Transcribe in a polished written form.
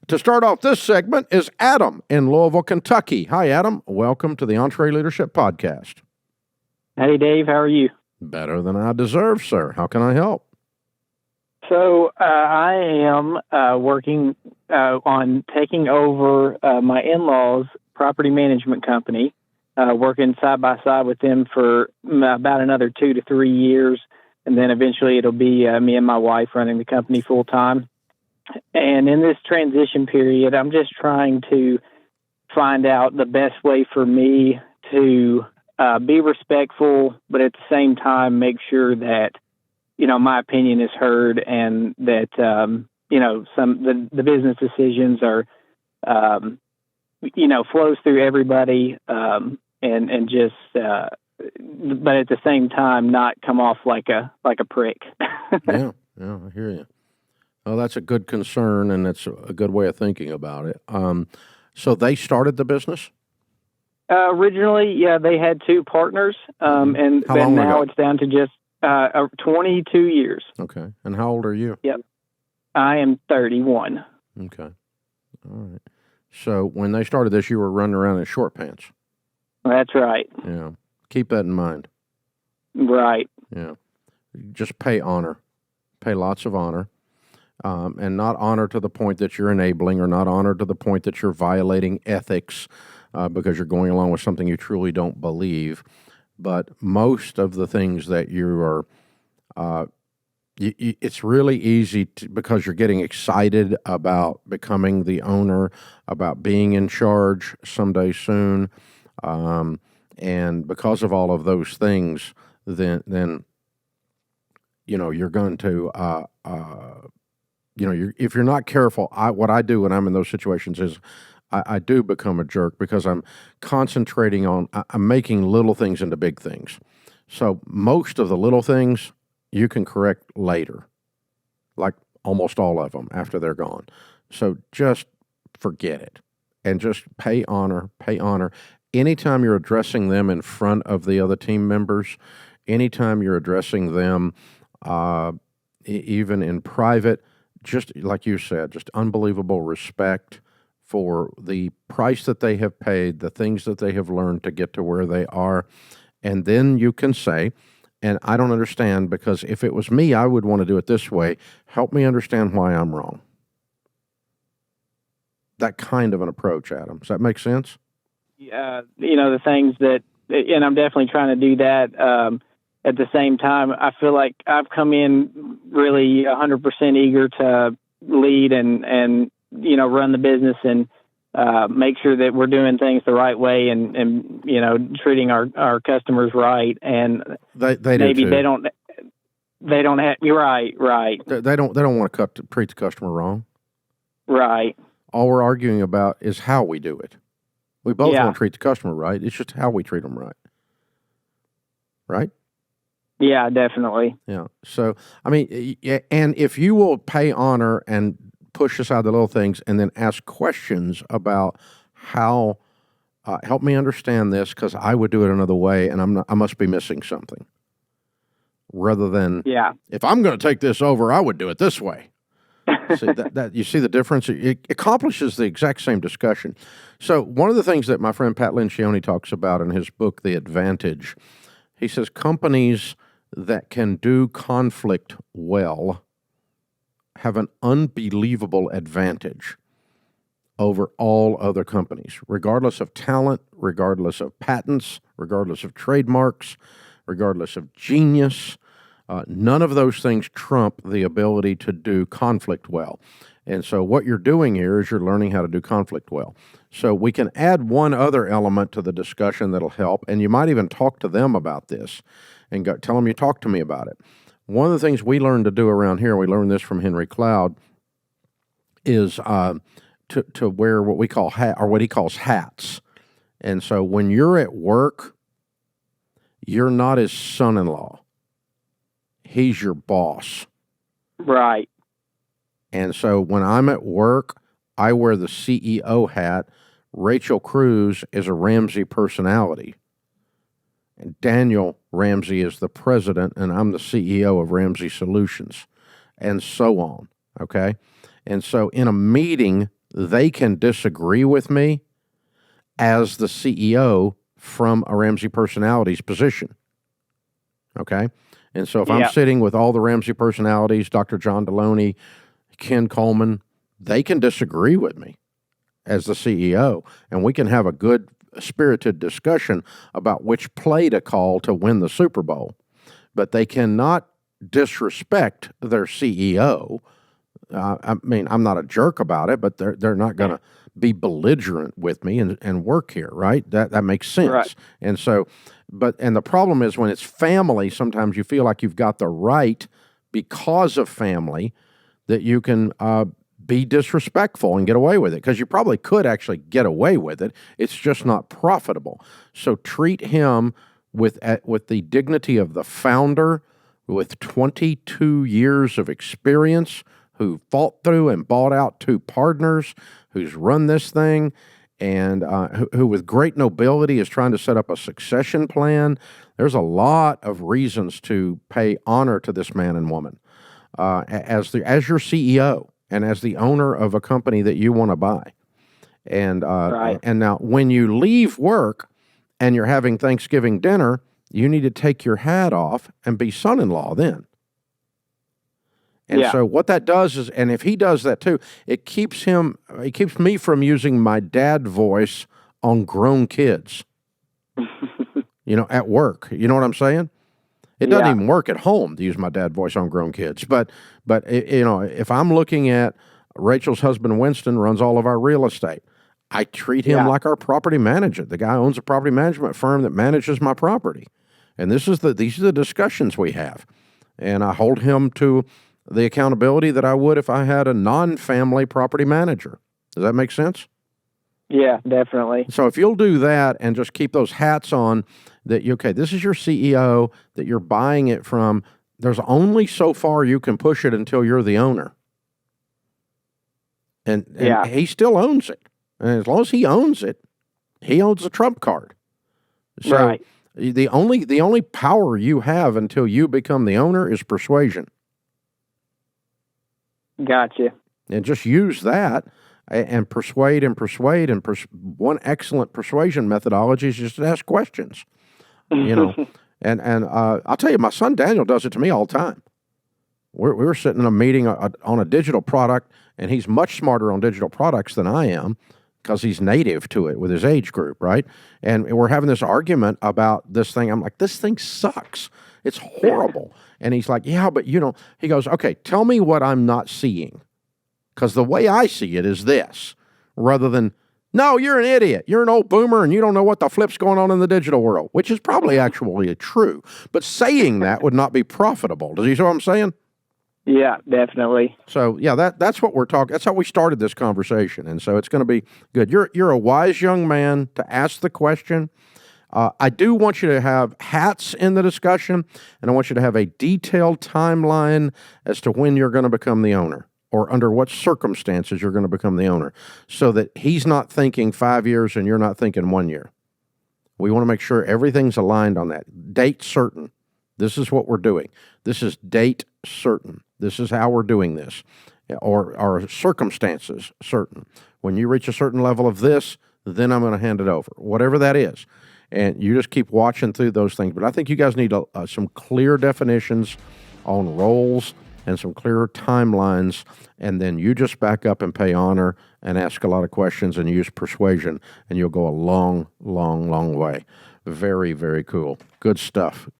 To start off this segment is Adam in Louisville, Kentucky. Hi, Adam. Welcome to the EntreLeadership Podcast. Hey, Dave. How are you? Better than I deserve, sir. How can I help? So I am working on taking over my in-laws' property management company, working side by side with them for about another 2 to 3 years. And then eventually it'll be me and my wife running the company full time. And in this transition period, I'm just trying to find out the best way for me to be respectful, but at the same time, make sure that, my opinion is heard and that, the business decisions are, flows through everybody and just, but at the same time, not come off like a prick. Yeah, I hear you. Well, that's a good concern, and it's a good way of thinking about it. So they started the business? Originally, yeah, they had 2 partners, and then now it's down to just 22 years. Okay. And how old are you? Yep. I am 31. Okay. All right. So when they started this, you were running around in short pants. That's right. Yeah. Keep that in mind. Right. Yeah. Just pay honor. Pay lots of honor. And not honor to the point that you're enabling, or not honor to the point that you're violating ethics because you're going along with something you truly don't believe. But most of the things that you are, it's really easy because you're getting excited about becoming the owner, about being in charge someday soon. And because of all of those things, then you're going to, if you're not careful, what I do when I'm in those situations is I do become a jerk because I'm concentrating on, I'm making little things into big things. So most of the little things you can correct later, like almost all of them after they're gone. So just forget it and just pay honor. Anytime you're addressing them in front of the other team members, anytime you're addressing them even in private, just like you said, just unbelievable respect for the price that they have paid, the things that they have learned to get to where they are. And then you can say, and I don't understand, because if it was me, I would want to do it this way. Help me understand why I'm wrong. That kind of an approach, Adam. Does that make sense? Yeah, the things that, and I'm definitely trying to do that. At the same time, I feel like I've come in really 100% eager to lead and run the business and make sure that we're doing things the right way and treating our customers right. And they maybe do too. they don't have. You're right. They don't want to treat the customer wrong. Right. All we're arguing about is how we do it. We both want to treat the customer right. It's just how we treat them right. Right? Yeah, definitely. Yeah. So, I mean, and if you will pay honor and push aside the little things and then ask questions about how, help me understand this because I would do it another way and I must be missing something. Rather than, if I'm going to take this over, I would do it this way. See, that you see the difference? It accomplishes the exact same discussion. So one of the things that my friend Pat Lencioni talks about in his book, The Advantage, he says companies that can do conflict well have an unbelievable advantage over all other companies, regardless of talent, regardless of patents, regardless of trademarks, regardless of genius. None of those things trump the ability to do conflict well. And so what you're doing here is you're learning how to do conflict well. So we can add one other element to the discussion that'll help, and you might even talk to them about this and tell them you talked to me about it. One of the things we learned to do around here, we learned this from Henry Cloud, is to wear what we call or what he calls hats. And so when you're at work, you're not his son-in-law. He's your boss. Right. And so when I'm at work, I wear the CEO hat. Rachel Cruz is a Ramsey personality. And Daniel Ramsey is the president, and I'm the CEO of Ramsey Solutions, and so on, okay? And so in a meeting, they can disagree with me as the CEO from a Ramsey Personalities position. Okay? And so if I'm sitting with all the Ramsey personalities, Dr. John Deloney, Ken Coleman, they can disagree with me as the CEO, and we can have a good spirited discussion about which play to call to win the Super Bowl. But they cannot disrespect their CEO. I mean, I'm not a jerk about it, but they're not going to be belligerent with me and work here, right? That makes sense. Right. And so, and the problem is when it's family, sometimes you feel like you've got the right because of family that you can be disrespectful and get away with it, because you probably could actually get away with it. It's just not profitable. So treat him with the dignity of the founder with 22 years of experience, who fought through and bought out 2 partners, who's run this thing, and who with great nobility is trying to set up a succession plan. There's a lot of reasons to pay honor to this man and woman as your CEO and as the owner of a company that you want to buy. And and now when you leave work and you're having Thanksgiving dinner, you need to take your hat off and be son-in-law then. And so what that does is, and if he does that too, it keeps me from using my dad voice on grown kids, at work. You know what I'm saying? It doesn't even work at home to use my dad voice on grown kids. But if I'm looking at Rachel's husband, Winston, runs all of our real estate, I treat him like our property manager. The guy owns a property management firm that manages my property. And these are the discussions we have. And I hold him to the accountability that I would if I had a non-family property manager. Does that make sense? Yeah, definitely. So if you'll do that and just keep those hats on, that this is your CEO that you're buying it from, there's only so far you can push it until you're the owner. And he still owns it. And as long as he owns it, he owns the trump card. So the only power you have until you become the owner is persuasion. Gotcha. And just use that and persuade. One excellent persuasion methodology is just to ask questions. And I'll tell you, my son Daniel does it to me all the time. We were sitting in a meeting on a digital product, and he's much smarter on digital products than I am because he's native to it with his age group, right? And we're having this argument about this thing. I'm like, this thing sucks. It's horrible. And he's like, yeah, but he goes, okay, tell me what I'm not seeing. Because the way I see it is this, rather than, no, you're an idiot. You're an old boomer and you don't know what the flip's going on in the digital world, which is probably actually true. But saying that would not be profitable. Does you see what I'm saying? Yeah, definitely. So, that's what we're talking. That's how we started this conversation. And so it's going to be good. You're a wise young man to ask the question. I do want you to have hats in the discussion, and I want you to have a detailed timeline as to when you're going to become the owner or under what circumstances you're going to become the owner, so that he's not thinking 5 years and you're not thinking 1 year. We want to make sure everything's aligned on that. Date certain. This is what we're doing. This is date certain. This is how we're doing this. Or circumstances certain. When you reach a certain level of this, then I'm going to hand it over. Whatever that is. And you just keep watching through those things. But I think you guys need some clear definitions on roles and some clearer timelines. And then you just back up and pay honor and ask a lot of questions and use persuasion. And you'll go a long, long, long way. Very, very cool. Good stuff.